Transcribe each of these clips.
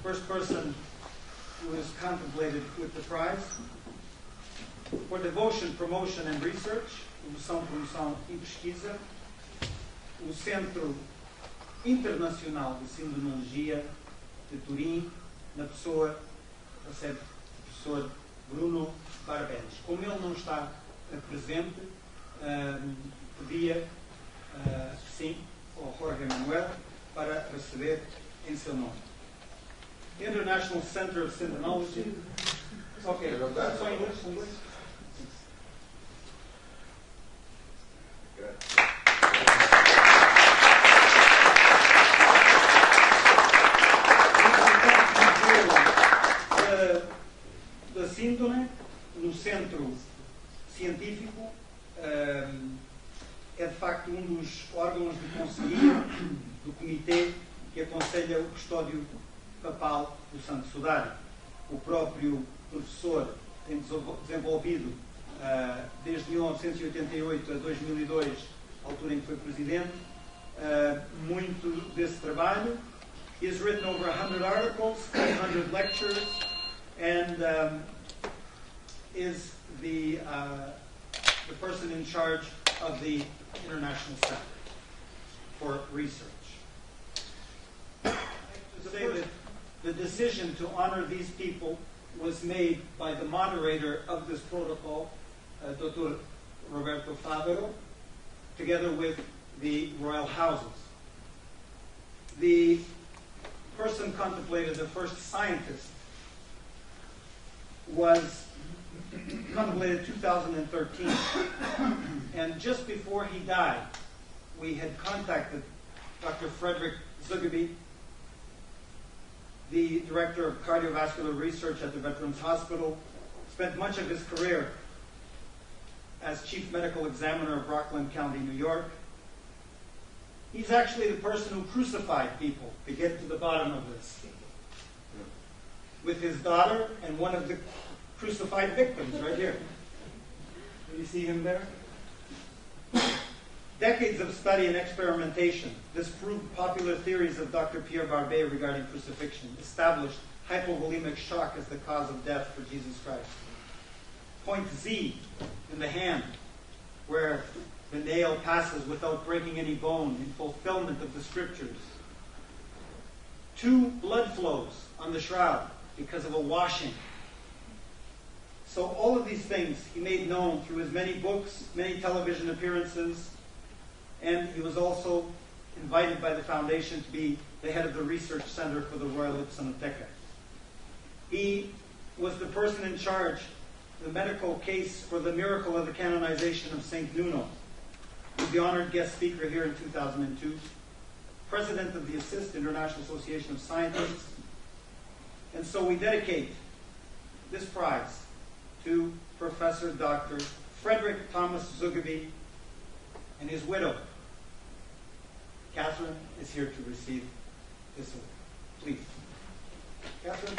first person who is contemplated with the prize. For devotion, promotion and research, devoção, promoção e pesquisa, o Centro Internacional de Sindonologia de Turim, na pessoa, recebe o professor Bruno Barbenes. Como ele não está presente, pedia, sim, ao Jorge Manuel para receber em seu nome. International Center of Sindonology. Ok, só em inglês? Da síndrome no centro científico é de facto um dos órgãos de conselhia do comitê que aconselha o custódio papal do Santo Sudário. O próprio professor tem desenvolvido desde 1988 a 2002, altura em que foi presidente, muito desse trabalho. He has written over 100 articles, 100 lectures, and is the person in charge of the International Center for Research. To say that the decision to honor these people was made by the moderator of this protocol, Dr. Roberto Favero, together with the royal houses. The person contemplated, the first scientist, was contemplated in 2013. And just before he died, we had contacted Dr. Frederick Zugaby, the director of cardiovascular research at the Veterans Hospital, spent much of his career as chief medical examiner of Rockland County, New York. He's actually the person who crucified people, to get to the bottom of this, with his daughter and one of the crucified victims right here. Do you see him there? Decades of study and experimentation disproved popular theories of Dr. Pierre Barbet regarding crucifixion, established hypovolemic shock as the cause of death for Jesus Christ. Point Z in the hand, where the nail passes without breaking any bone in fulfillment of the scriptures. 2 blood flows on the shroud because of a washing. So all of these things he made known through his many books, many television appearances, and he was also invited by the foundation to be the head of the research center for the Royal Ipsonoteca. He was the person in charge, the medical case for the miracle of the canonization of Saint Nuno. He was the honored guest speaker here in 2002, president of the ASSIST, International Association of Scientists. And so we dedicate this prize to Professor Dr. Frederick Thomas Zugaby and his widow. Catherine is here to receive this award. Please. Catherine.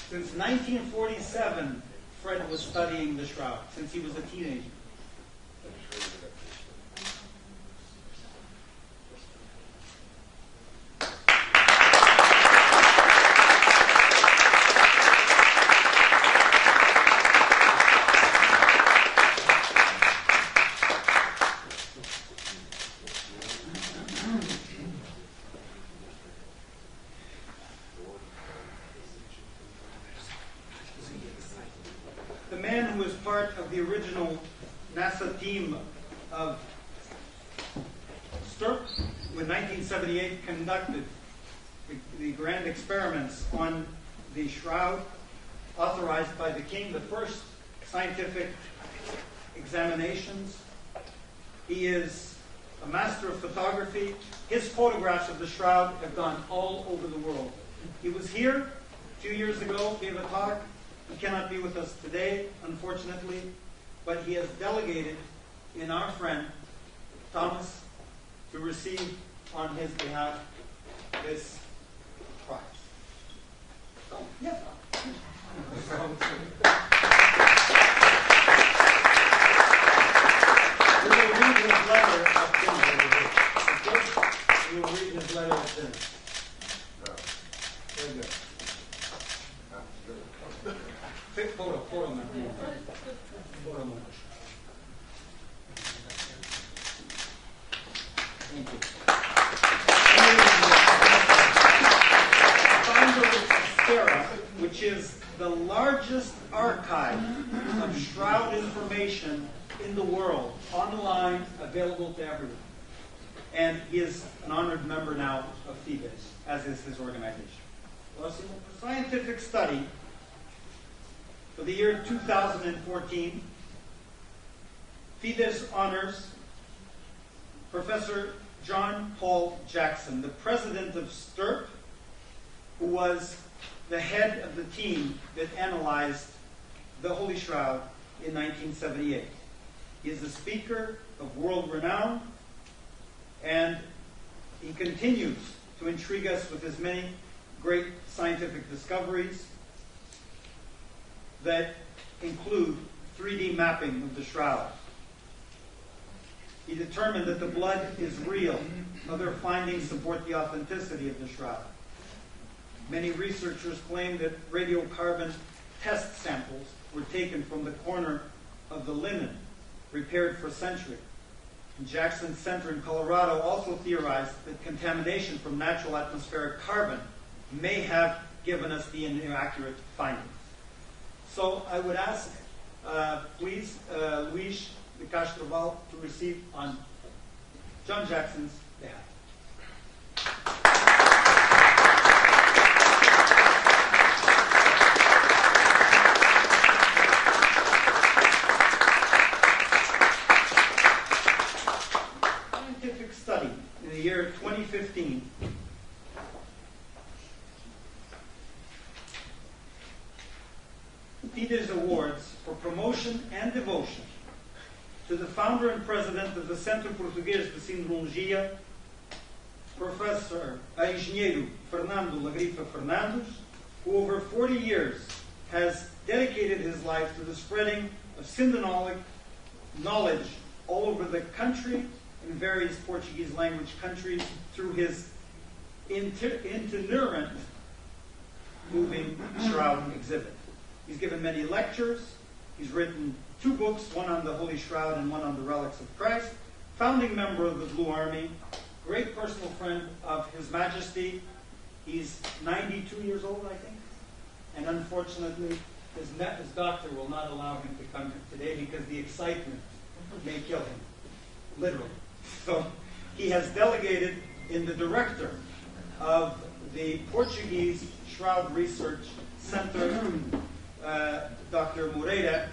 Since 1947, Fred was studying the shroud, since he was a teenager. The original NASA team of Sturp, in 1978, conducted the grand experiments on the shroud, authorized by the king, the first scientific examinations. He is a master of photography. His photographs of the shroud have gone all over the world. He was here a few years ago, gave a talk. He cannot be with us today, unfortunately. but he has delegated in our friend Thomas to receive on his behalf this prize. So, yeah. We will read his letter at dinner. We will read his letter at dinner. Very good. Quick photo, man. Photo, man. Thank you. Founder of Sarah, which is the largest archive of Shroud information in the world, online, available to everyone. And he is an honored member now of FIDES, as is his organization. Well, so for scientific study, for the year 2014, FIDES honors Professor John Paul Jackson, the president of STIRP, who was the head of the team that analyzed the Holy Shroud in 1978. He is a speaker of world renown, and he continues to intrigue us with his many great scientific discoveries that include 3D mapping of the shroud. He determined that the blood is real. Other findings support the authenticity of the shroud. Many researchers claim that radiocarbon test samples were taken from the corner of the linen, repaired for century. And Jackson's Center in Colorado also theorized that contamination from natural atmospheric carbon may have given us the inaccurate findings. So I would ask, please, Luis de Castroval to receive on John Jackson's behalf. Scientific study in the year 2015 FIDES Awards for promotion and devotion to the founder and president of the Centro Português de Sindrologia, Professor Engenheiro Fernando Lagrifa Fernandes, who over 40 years has dedicated his life to the spreading of syndonolic knowledge all over the country in various Portuguese language countries through his itinerant moving shroud exhibit. He's given many lectures. He's written 2 books, one on the Holy Shroud and one on the relics of Christ. Founding member of the Blue Army, great personal friend of His Majesty. He's 92 years old, I think. And unfortunately, his doctor will not allow him to come today because the excitement may kill him, literally. So he has delegated in the director of the Portuguese Shroud Research Center, Dr. Moreira,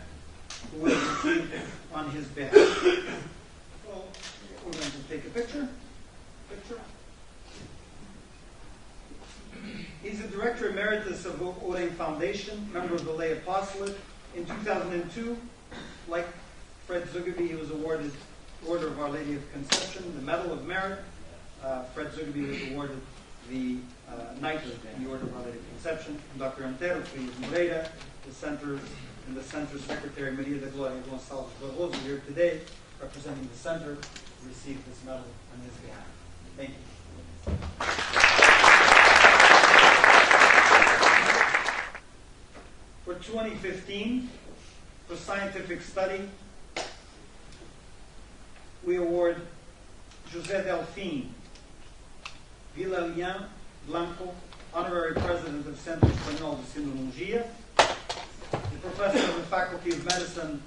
who will receive on his behalf. So we're going to take a picture. He's the Director Emeritus of Orem Foundation, member of the Lay Apostolate. In 2002, like Fred Zugaby, he was awarded Order of Our Lady of Conception, the Medal of Merit. Fred Zugaby was awarded the Knighthood in the Order of Our Lady of Conception. And Dr. Antero Moreira, the Center's Secretary, Maria da Gloria Gonçalves Barroso, here today, representing the Center, to receive this medal on his behalf. Thank you. For 2015, for scientific study, we award José Delfim Villalien Blanco, Honorary President of Centro Espanhol de Sindrologia, the Professor of the Faculty of Medicine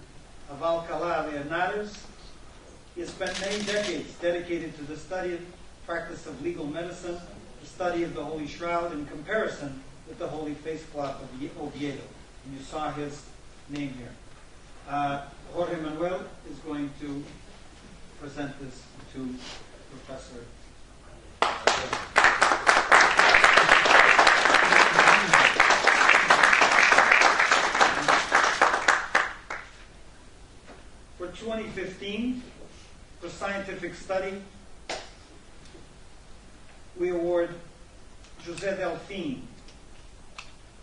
of Alcalá de Henares. He has spent many decades dedicated to the study and practice of legal medicine, the study of the Holy Shroud in comparison with the Holy Face Cloth of Oviedo. And you saw his name here. Jorge Manuel is going to present this to Professor. scientific study, we award José Delfín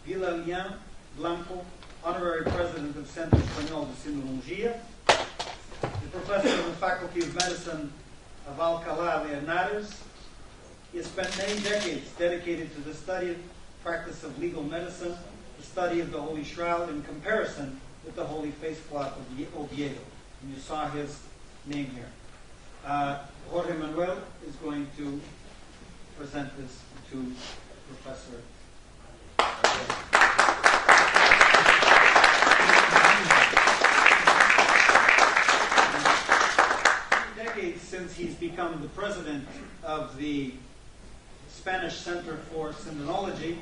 Villalien Blanco, Honorary President of Centro Espanhol de Sinologia, the Professor of the Faculty of Medicine of Alcalá de Henares. He has spent many decades dedicated to the study and practice of legal medicine, the study of the Holy Shroud in comparison with the Holy Face Cloth of Oviedo. And you saw his name here. Jorge Manuel is going to present this to Professor. Decades since he's become the president of the Spanish Center for Synology,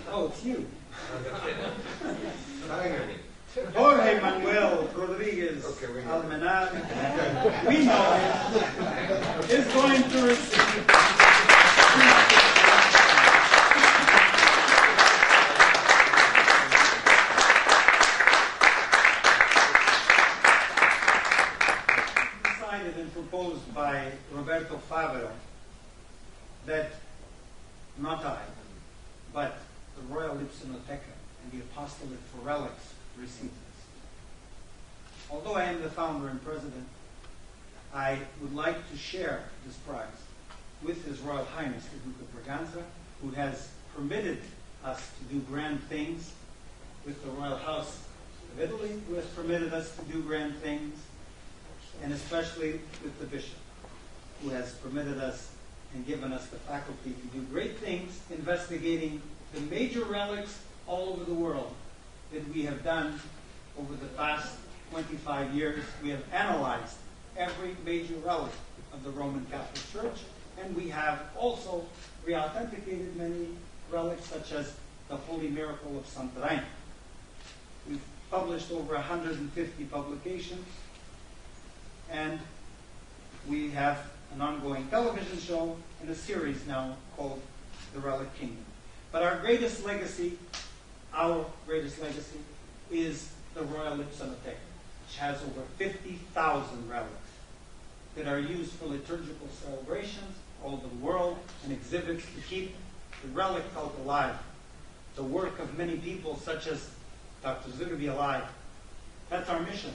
oh, it's you. Jorge Manuel Rodriguez Almenar, we know him, is going to receive decided and proposed by Roberto Favero that not I, but the Royal Ipsinoteca and the Apostolate for Relics receive this. Although I am the founder and president, I would like to share this prize with His Royal Highness the Duke of Braganza, who has permitted us to do grand things, with the Royal House of Italy, who has permitted us to do grand things, and especially with the Bishop, who has permitted us and given us the faculty to do great things, investigating the major relics all over the world that we have done over the past 25 years. We have analyzed every major relic of the Roman Catholic Church, and we have also re-authenticated many relics, such as the Holy Miracle of Santarém. We've published over 150 publications, and we have an ongoing television show and a series now called The Relic Kingdom. But our greatest legacy is the Royal Ipsinoteca, which has over 50,000 relics that are used for liturgical celebrations all over the world and exhibits to keep the relic cult alive. The work of many people, such as Dr. Zugby, alive. That's our mission.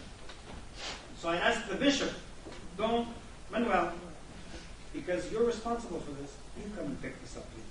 So I asked the Bishop, Don Manuel, because you're responsible for this, you come and pick this up, please.